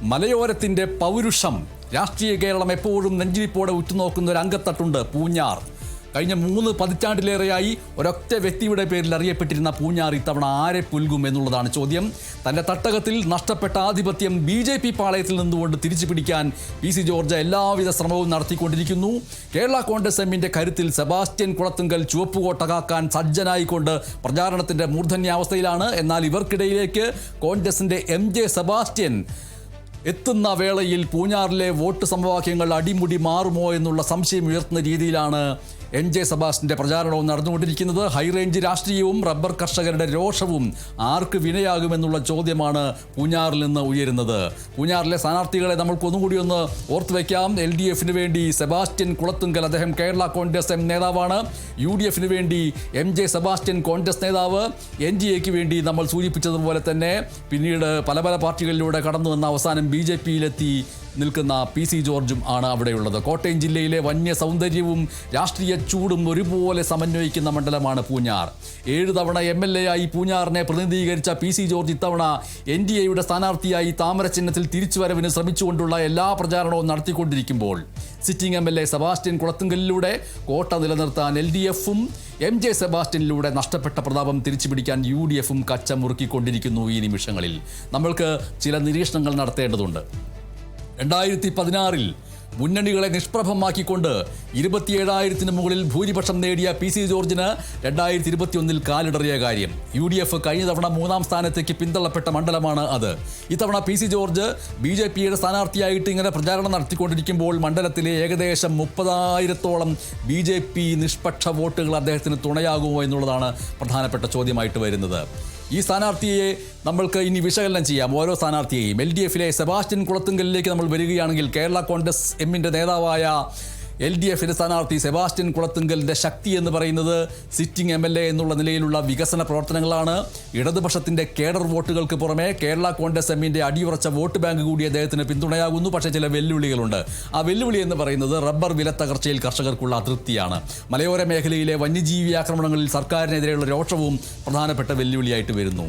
മലയോരത്തിൻ്റെ പൗരുഷം രാഷ്ട്രീയ കേരളം എപ്പോഴും നെഞ്ചിരിപ്പോടെ ഉറ്റുനോക്കുന്ന ഒരു അംഗത്തട്ടുണ്ട് പൂഞ്ഞാർ. കഴിഞ്ഞ 3 പതിറ്റാണ്ടിലേറെയായി ഒരൊറ്റ വ്യക്തിയുടെ പേരിൽ അറിയപ്പെട്ടിരുന്ന പൂഞ്ഞാർ ഇത്തവണ ആരെ പുൽകും എന്നുള്ളതാണ് ചോദ്യം. തൻ്റെ തട്ടകത്തിൽ നഷ്ടപ്പെട്ട ആധിപത്യം BJP പാളയത്തിൽ നിന്നുകൊണ്ട് തിരിച്ചു പിടിക്കാൻ PC ജോർജ് എല്ലാവിധ ശ്രമവും നടത്തിക്കൊണ്ടിരിക്കുന്നു. കേരള കോൺഗ്രസ് എമ്മിൻ്റെ കരുത്തിൽ സെബാസ്റ്റ്യൻ കുളത്തുങ്കൽ ചുവപ്പുകോട്ട കാക്കാൻ സജ്ജനായിക്കൊണ്ട് പ്രചാരണത്തിൻ്റെ മൂർധന്യാവസ്ഥയിലാണ്. എന്നാൽ ഇവർക്കിടയിലേക്ക് കോൺഗ്രസിൻ്റെ MJ സെബാസ്റ്റ്യൻ എത്തുന്ന വേളയിൽ പൂഞ്ഞാറിലെ വോട്ട് സമവാക്യങ്ങൾ അടിമുടി മാറുമോ എന്നുള്ള സംശയം ഉയർത്തുന്ന രീതിയിലാണ് MJ സെബാസ്റ്റ്യൻ്റെ പ്രചാരണവും നടന്നുകൊണ്ടിരിക്കുന്നത്. ഹൈറേഞ്ച് രാഷ്ട്രീയവും റബ്ബർ കർഷകരുടെ രോഷവും ആർക്ക് വിനയാകുമെന്നുള്ള ചോദ്യമാണ് പൂഞ്ഞാറിൽ നിന്ന് ഉയരുന്നത്. പൂഞ്ഞാറിലെ സ്ഥാനാർത്ഥികളെ നമ്മൾക്കൊന്നുകൂടി ഒന്ന് ഓർത്തു വയ്ക്കാം. LDFിന് വേണ്ടി സെബാസ്റ്റ്യൻ കുളത്തുങ്കൽ, അദ്ദേഹം കേരള കോൺഗ്രസ് എം നേതാവാണ്. UDFിന് വേണ്ടി MJ സെബാസ്റ്റ്യൻ കോൺഗ്രസ് നേതാവ്. NDAക്ക് വേണ്ടി നമ്മൾ സൂചിപ്പിച്ചതുപോലെ തന്നെ പിന്നീട് പല പാർട്ടികളിലൂടെ കടന്നു വന്ന അവസാനം BJPയിലെത്തി നിൽക്കുന്ന PC ജോർജും ആണ് അവിടെയുള്ളത്. കോട്ടയം ജില്ലയിലെ വന്യ സൗന്ദര്യവും രാഷ്ട്രീയ ചൂടും ഒരുപോലെ സമന്വയിക്കുന്ന മണ്ഡലമാണ് പൂഞ്ഞാർ. 7 തവണ MLA ആയി പൂഞ്ഞാറിനെ പ്രതിനിധീകരിച്ച PC ജോർജ് ഇത്തവണ NDAയുടെ സ്ഥാനാർത്ഥിയായി താമര ചിഹ്നത്തിൽ തിരിച്ചുവരവിന് ശ്രമിച്ചുകൊണ്ടുള്ള എല്ലാ പ്രചാരണവും നടത്തിക്കൊണ്ടിരിക്കുമ്പോൾ സിറ്റിംഗ് MLA സെബാസ്റ്റ്യൻ കുളത്തുങ്കലിലൂടെ കോട്ട നിലനിർത്താൻ LDFും MJ സെബാസ്റ്റ്യനിലൂടെ നഷ്ടപ്പെട്ട പ്രതാപം തിരിച്ചുപിടിക്കാൻ UDFും കച്ചമുറുക്കിക്കൊണ്ടിരിക്കുന്നു. ഈ നിമിഷങ്ങളിൽ നമ്മൾക്ക് ചില നിരീക്ഷണങ്ങൾ നടത്തേണ്ടതുണ്ട്. 2016 മുന്നണികളെ നിഷ്പ്രഭമാക്കിക്കൊണ്ട് 27,000-ന് മുകളിൽ ഭൂരിപക്ഷം നേടിയ PC ജോർജിന് 2021 കാലിടറിയ കാര്യം. UDF കഴിഞ്ഞ തവണ 3ാം സ്ഥാനത്തേക്ക് പിന്തള്ളപ്പെട്ട മണ്ഡലമാണ് അത്. ഇത്തവണ PC ജോർജ് BJPയുടെ സ്ഥാനാർത്ഥിയായിട്ട് ഇങ്ങനെ പ്രചാരണം നടത്തിക്കൊണ്ടിരിക്കുമ്പോൾ മണ്ഡലത്തിലെ ഏകദേശം 30,000-ഓളം BJP നിഷ്പക്ഷ വോട്ടുകൾ അദ്ദേഹത്തിന് തുണയാകുമോ എന്നുള്ളതാണ് പ്രധാനപ്പെട്ട ചോദ്യമായിട്ട് വരുന്നത്. ഈ സ്ഥാനാർത്ഥിയെ നമ്മൾക്ക് ഇനി വിശകലനം ചെയ്യാം. ഓരോ സ്ഥാനാർത്ഥിയെയും LDFിലെ സെബാസ്റ്റ്യൻ കുളത്തുങ്കലിലേക്ക് നമ്മൾ വരികയാണെങ്കിൽ കേരള കോൺഗ്രസ് എമ്മിൻ്റെ നേതാവായ LDFിൻ്റെ സ്ഥാനാർത്ഥി സെബാസ്റ്റ്യൻ കുളത്തുങ്കലിൻ്റെ ശക്തി എന്ന് പറയുന്നത് സിറ്റിംഗ് MLA എന്നുള്ള നിലയിലുള്ള വികസന പ്രവർത്തനങ്ങളാണ്. ഇടതുപക്ഷത്തിൻ്റെ കേഡർ വോട്ടുകൾക്ക് പുറമെ കേരള കോൺഗ്രസ് എമ്മിൻ്റെ അടിയുറച്ച വോട്ട് ബാങ്ക് കൂടി അദ്ദേഹത്തിന് പിന്തുണയാകുന്നു. പക്ഷേ ചില വെല്ലുവിളികളുണ്ട്. ആ വെല്ലുവിളി എന്ന് പറയുന്നത് റബ്ബർ വിലത്തകർച്ചയിൽ കർഷകർക്കുള്ള അതൃപ്തിയാണ്. മലയോര മേഖലയിലെ വന്യജീവി ആക്രമണങ്ങളിൽ സർക്കാരിനെതിരെയുള്ള രോഷവും പ്രധാനപ്പെട്ട വെല്ലുവിളിയായിട്ട് വരുന്നു.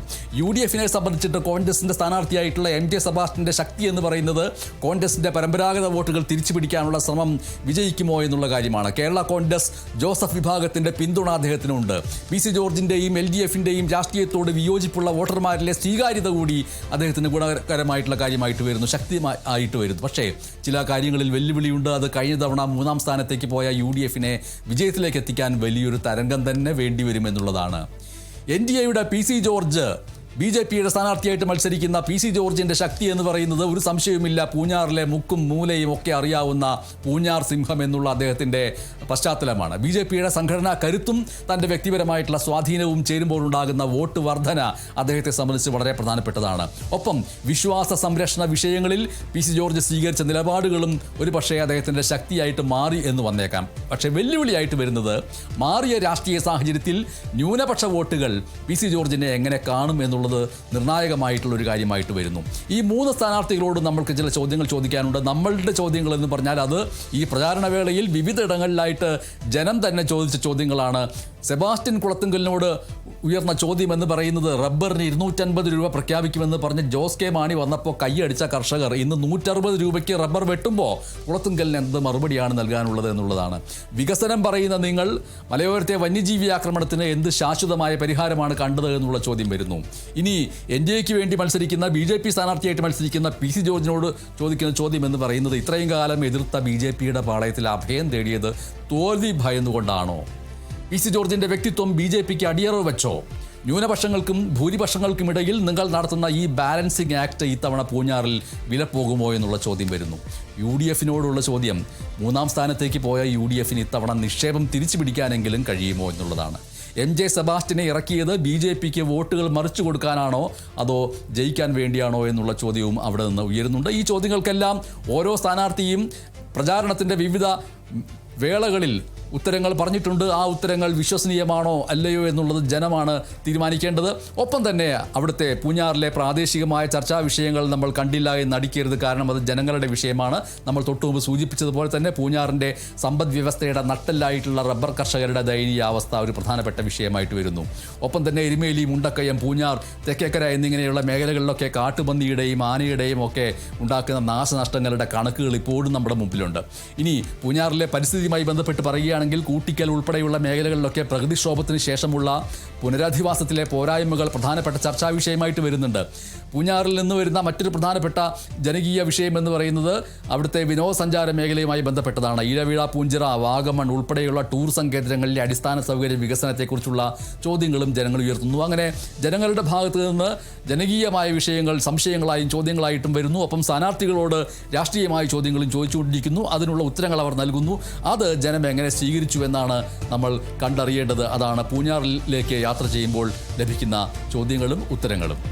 UDFിനെ സംബന്ധിച്ചിട്ട് കോൺഗ്രസിൻ്റെ സ്ഥാനാർത്ഥിയായിട്ടുള്ള MJ സെബാസ്റ്റ്യൻ്റെ ശക്തി എന്ന് പറയുന്നത് കോൺഗ്രസിൻ്റെ പരമ്പരാഗത വോട്ടുകൾ തിരിച്ചു പിടിക്കാനുള്ള ശ്രമം വിജയിക്കുമോ എന്നുള്ള കാര്യമാണ്. കേരള കോൺഗ്രസ് ജോസഫ് വിഭാഗത്തിൻ്റെ പിന്തുണ അദ്ദേഹത്തിനുണ്ട്. PC ജോർജിൻ്റെയും LDFിൻ്റെയും രാഷ്ട്രീയത്തോട് വിയോജിപ്പുള്ള വോട്ടർമാരിലെ സ്വീകാര്യത കൂടി അദ്ദേഹത്തിന് ഗുണകരമായിട്ടുള്ള കാര്യമായിട്ട് വരുന്നു, ശക്തിയായിട്ട് വരുന്നു. പക്ഷേ ചില കാര്യങ്ങളിൽ വെല്ലുവിളിയുണ്ട്. അത് കഴിഞ്ഞ തവണ 3ാം സ്ഥാനത്തേക്ക് പോയ UDFിനെ വിജയത്തിലേക്ക് എത്തിക്കാൻ വലിയൊരു തരംഗം തന്നെ വേണ്ടിവരുമെന്നുള്ളതാണ്. NDAയുടെ PC ജോർജ് BJPയുടെ സ്ഥാനാർത്ഥിയായിട്ട് മത്സരിക്കുന്ന PC ജോർജിൻ്റെ ശക്തി എന്ന് പറയുന്നത് ഒരു സംശയവുമില്ല പൂഞ്ഞാറിലെ മുക്കും മൂലയും ഒക്കെ അറിയാവുന്ന പൂഞ്ഞാർ സിംഹം എന്നുള്ള അദ്ദേഹത്തിൻ്റെ പശ്ചാത്തലമാണ്. BJPയുടെ സംഘടനാ കരുത്തും തൻ്റെ വ്യക്തിപരമായിട്ടുള്ള സ്വാധീനവും ചേരുമ്പോഴുണ്ടാകുന്ന വോട്ട് വർധന അദ്ദേഹത്തെ സംബന്ധിച്ച് വളരെ പ്രധാനപ്പെട്ടതാണ്. ഒപ്പം വിശ്വാസ സംരക്ഷണ വിഷയങ്ങളിൽ PC ജോർജ് സ്വീകരിച്ച നിലപാടുകളും ഒരു പക്ഷേ അദ്ദേഹത്തിൻ്റെ ശക്തിയായിട്ട് മാറി എന്ന് വന്നേക്കാം. പക്ഷേ വെല്ലുവിളിയായിട്ട് വരുന്നത് മാറിയ രാഷ്ട്രീയ സാഹചര്യത്തിൽ ന്യൂനപക്ഷ വോട്ടുകൾ PC ജോർജിനെ എങ്ങനെ കാണും എന്നുള്ളത് നിർണായകമായിട്ടുള്ളൊരു കാര്യമായിട്ട് വരുന്നു. ഈ 3 സ്ഥാനാർത്ഥികളോട് നമ്മൾക്ക് ചില ചോദ്യങ്ങൾ ചോദിക്കാനുണ്ട്. നമ്മളുടെ ചോദ്യങ്ങൾ എന്ന് പറഞ്ഞാൽ അത് ഈ പ്രചാരണ വേളയിൽ വിവിധ ഇടങ്ങളിലായിട്ട് ജനം തന്നെ ചോദിച്ച ചോദ്യങ്ങളാണ്. സെബാസ്റ്റ്യൻ കുളത്തുങ്കലിനോട് ഉയർന്ന ചോദ്യം എന്ന് പറയുന്നത് റബ്ബറിന് 250 രൂപ പ്രഖ്യാപിക്കുമെന്ന് പറഞ്ഞ് ജോസ് കെ മാണി വന്നപ്പോൾ കൈയടിച്ച കർഷകർ ഇന്ന് 160 രൂപയ്ക്ക് റബ്ബർ വെട്ടുമ്പോൾ കുളത്തുങ്കലിന് എന്ത് മറുപടിയാണ് നൽകാനുള്ളത് എന്നുള്ളതാണ്. വികസനം പറയുന്ന നിങ്ങൾ മലയോരത്തെ വന്യജീവി ആക്രമണത്തിന് എന്ത് ശാശ്വതമായ പരിഹാരമാണ് കണ്ടത് എന്നുള്ള ചോദ്യം വരുന്നു. ഇനി NDAക്ക് വേണ്ടി മത്സരിക്കുന്ന BJP സ്ഥാനാർത്ഥിയായിട്ട് മത്സരിക്കുന്ന PC ജോർജിനോട് ചോദിക്കുന്ന ചോദ്യം എന്ന് പറയുന്നത് ഇത്രയും കാലം എതിർത്ത BJPയുടെ പാളയത്തിൽ അഭയം തേടിയത് തോൽവി ഭയന്നുകൊണ്ടാണോ? PC ജോർജിൻ്റെ വ്യക്തിത്വം BJPക്ക് അടിയറവ് വെച്ചോ? ന്യൂനപക്ഷങ്ങൾക്കും ഭൂരിപക്ഷങ്ങൾക്കുമിടയിൽ നിങ്ങൾ നടത്തുന്ന ഈ ബാലൻസിങ് ആക്ട് ഇത്തവണ പൂഞ്ഞാറിൽ വിലപ്പോകുമോ എന്നുള്ള ചോദ്യം വരുന്നു. UDFിനോടുള്ള ചോദ്യം 3ാം സ്ഥാനത്തേക്ക് പോയ UDFിന് ഇത്തവണ നിക്ഷേപം തിരിച്ചു പിടിക്കാനെങ്കിലും കഴിയുമോ എന്നുള്ളതാണ്. MJ സെബാസ്റ്റ്യനെ ഇറക്കിയത് BJPക്ക് വോട്ടുകൾ മറിച്ചു കൊടുക്കാനാണോ അതോ ജയിക്കാൻ വേണ്ടിയാണോ എന്നുള്ള ചോദ്യവും അവിടെ നിന്ന് ഉയരുന്നുണ്ട്. ഈ ചോദ്യങ്ങൾക്കെല്ലാം ഓരോ സ്ഥാനാർത്ഥിയും പ്രചാരണത്തിൻ്റെ വിവിധ വേളകളിൽ ഉത്തരങ്ങൾ പറഞ്ഞിട്ടുണ്ട്. ആ ഉത്തരങ്ങൾ വിശ്വസനീയമാണോ അല്ലയോ എന്നുള്ളത് ജനമാണ് തീരുമാനിക്കേണ്ടത്. ഒപ്പം തന്നെ അവിടുത്തെ പൂഞ്ഞാറിലെ പ്രാദേശികമായ ചർച്ചാ വിഷയങ്ങൾ നമ്മൾ കണ്ടില്ല എന്ന് നടിക്കരുത്. കാരണം അത് ജനങ്ങളുടെ വിഷയമാണ്. നമ്മൾ തൊട്ടുമുമ്പ് സൂചിപ്പിച്ചതുപോലെ തന്നെ പൂഞ്ഞാറിൻ്റെ സമ്പദ് വ്യവസ്ഥയുടെ നട്ടെല്ലായിട്ടുള്ള റബ്ബർ കർഷകരുടെ ദയനീയാവസ്ഥ ഒരു പ്രധാനപ്പെട്ട വിഷയമായിട്ട് വരുന്നു. ഒപ്പം തന്നെ എരുമേലി, മുണ്ടക്കയം, പൂഞ്ഞാർ, തെക്കേക്കര എന്നിങ്ങനെയുള്ള മേഖലകളിലൊക്കെ കാട്ടുപന്നിയുടെയും ആനയുടെയും ഒക്കെ ഉണ്ടാക്കുന്ന നാശനഷ്ടങ്ങളുടെ കണക്കുകൾ ഇപ്പോഴും നമ്മുടെ മുമ്പിലുണ്ട്. ഇനി പൂഞ്ഞാറിലെ പരിസ്ഥിതിയുമായി ബന്ധപ്പെട്ട് പറയുകയാണെങ്കിൽ കൂട്ടിക്കൽ ഉൾപ്പെടെയുള്ള മേഖലകളിലൊക്കെ പ്രകൃതിക്ഷോഭത്തിന് ശേഷമുള്ള പുനരധിവാസത്തിലെ പോരായ്മകൾ പ്രധാനപ്പെട്ട ചർച്ചാ വിഷയമായിട്ട് വരുന്നുണ്ട്. പൂഞ്ഞാറിൽ നിന്ന് വരുന്ന മറ്റൊരു പ്രധാനപ്പെട്ട ജനകീയ വിഷയം എന്ന് പറയുന്നത് അവിടുത്തെ വിനോദസഞ്ചാര മേഖലയുമായി ബന്ധപ്പെട്ടതാണ്. ഇരവിഴ, പൂഞ്ചിറ, വാഗമൺ ഉൾപ്പെടെയുള്ള ടൂറിസം കേന്ദ്രങ്ങളിലെ അടിസ്ഥാന സൗകര്യ വികസനത്തെക്കുറിച്ചുള്ള ചോദ്യങ്ങളും ജനങ്ങൾ ഉയർത്തുന്നു. അങ്ങനെ ജനങ്ങളുടെ ഭാഗത്ത് നിന്ന് ജനകീയമായ വിഷയങ്ങൾ സംശയങ്ങളായും ചോദ്യങ്ങളായിട്ടും വരുന്നു. ഒപ്പം സ്ഥാനാർത്ഥികളോട് രാഷ്ട്രീയമായ ചോദ്യങ്ങളും ചോദിച്ചുകൊണ്ടിരിക്കുന്നു. അതിനുള്ള ഉത്തരങ്ങൾ അവർ നൽകുന്നു. അത് ജനം എങ്ങനെ സ്വീകരിച്ചു എന്നാണ് നമ്മൾ കണ്ടറിയേണ്ടത്. അതാണ് പൂഞ്ഞാറിലേക്ക് യാത്ര ചെയ്യുമ്പോൾ ലഭിക്കുന്ന ചോദ്യങ്ങളും ഉത്തരങ്ങളും.